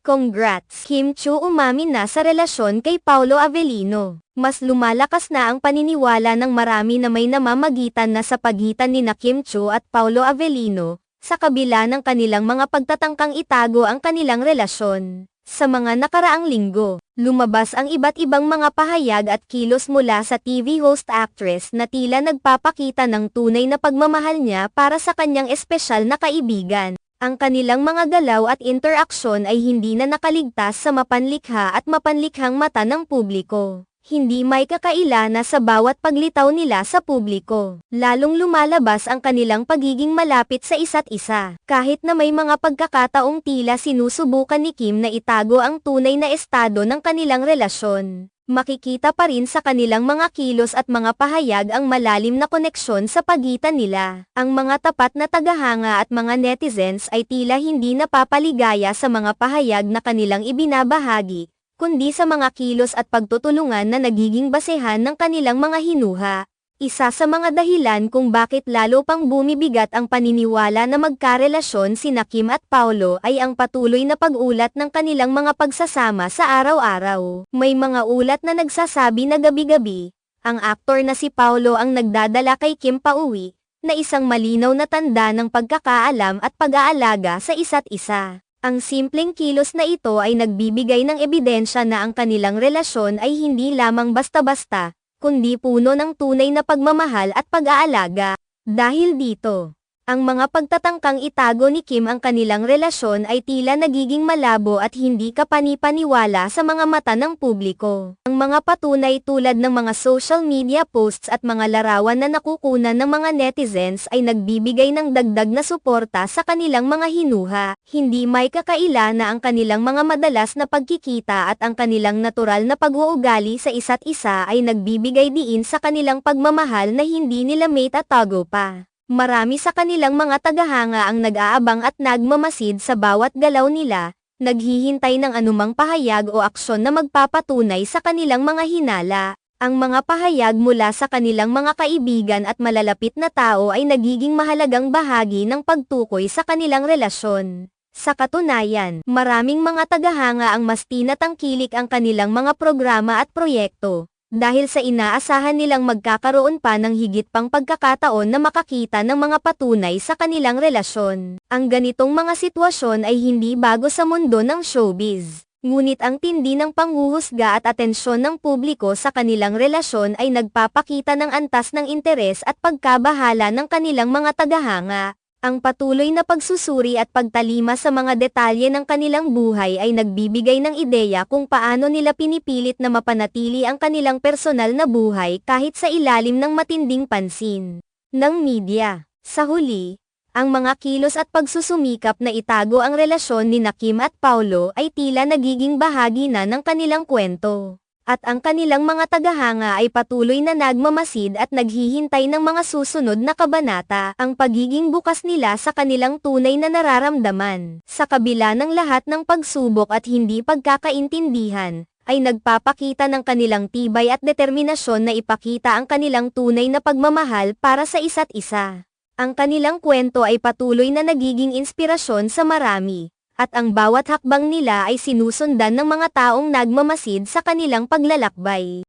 Congrats! Kim Chiu umamin na sa relasyon kay Paolo Avellino. Mas lumalakas na ang paniniwala ng marami na may namamagitan na sa pagitan ni Kim Chiu at Paolo Avellino, sa kabila ng kanilang mga pagtatangkang itago ang kanilang relasyon. Sa mga nakaraang linggo, lumabas ang iba't ibang mga pahayag at kilos mula sa TV host actress na tila nagpapakita ng tunay na pagmamahal niya para sa kanyang espesyal na kaibigan. Ang kanilang mga galaw at interaksyon ay hindi na nakaligtas sa mapanlikha at mapanlikhang mata ng publiko. Hindi may kakaila na sa bawat paglitaw nila sa publiko. Lalong lumalabas ang kanilang pagiging malapit sa isa't isa. Kahit na may mga pagkakataong tila sinusubukan ni Kim na itago ang tunay na estado ng kanilang relasyon, makikita pa rin sa kanilang mga kilos at mga pahayag ang malalim na koneksyon sa pagitan nila. Ang mga tapat na tagahanga at mga netizens ay tila hindi napapaligaya sa mga pahayag na kanilang ibinabahagi, kundi sa mga kilos at pagtutulungan na nagiging basehan ng kanilang mga hinuha. Isa sa mga dahilan kung bakit lalo pang bumibigat ang paniniwala na magkarelasyon sina Kim at Paolo ay ang patuloy na pag-ulat ng kanilang mga pagsasama sa araw-araw. May mga ulat na nagsasabi na gabi-gabi, ang aktor na si Paolo ang nagdadala kay Kim pauwi, na isang malinaw na tanda ng pagkakaalam at pag-aalaga sa isa't isa. Ang simpleng kilos na ito ay nagbibigay ng ebidensya na ang kanilang relasyon ay hindi lamang basta-basta, kundi puno ng tunay na pagmamahal at pag-aalaga. Dahil dito, ang mga pagtatangkang itago ni Kim ang kanilang relasyon ay tila nagiging malabo at hindi kapani-paniwala sa mga mata ng publiko. Ang mga patunay tulad ng mga social media posts at mga larawan na nakukunan ng mga netizens ay nagbibigay ng dagdag na suporta sa kanilang mga hinuha. Hindi may kakaila na ang kanilang mga madalas na pagkikita at ang kanilang natural na pag-uugali sa isa't isa ay nagbibigay diin sa kanilang pagmamahal na hindi nila may tatago pa. Marami sa kanilang mga tagahanga ang nag-aabang at nagmamasid sa bawat galaw nila, naghihintay ng anumang pahayag o aksyon na magpapatunay sa kanilang mga hinala. Ang mga pahayag mula sa kanilang mga kaibigan at malalapit na tao ay nagiging mahalagang bahagi ng pagtukoy sa kanilang relasyon. Sa katunayan, maraming mga tagahanga ang mas tinatangkilik ang kanilang mga programa at proyekto, dahil sa inaasahan nilang magkakaroon pa ng higit pang pagkakataon na makakita ng mga patunay sa kanilang relasyon. Ang ganitong mga sitwasyon ay hindi bago sa mundo ng showbiz. Ngunit ang tindi ng panghuhusga at atensyon ng publiko sa kanilang relasyon ay nagpapakita ng antas ng interes at pagkabahala ng kanilang mga tagahanga. Ang patuloy na pagsusuri at pagtalima sa mga detalye ng kanilang buhay ay nagbibigay ng ideya kung paano nila pinipilit na mapanatili ang kanilang personal na buhay kahit sa ilalim ng matinding pansin ng media. Sa huli, ang mga kilos at pagsusumikap na itago ang relasyon ni Kim at Paolo ay tila nagiging bahagi na ng kanilang kwento. At ang kanilang mga tagahanga ay patuloy na nagmamasid at naghihintay ng mga susunod na kabanata. Ang pagiging bukas nila sa kanilang tunay na nararamdaman, sa kabila ng lahat ng pagsubok at hindi pagkakaintindihan, ay nagpapakita ng kanilang tibay at determinasyon na ipakita ang kanilang tunay na pagmamahal para sa isa't isa. Ang kanilang kwento ay patuloy na nagiging inspirasyon sa marami, at ang bawat hakbang nila ay sinusundan ng mga taong nagmamasid sa kanilang paglalakbay.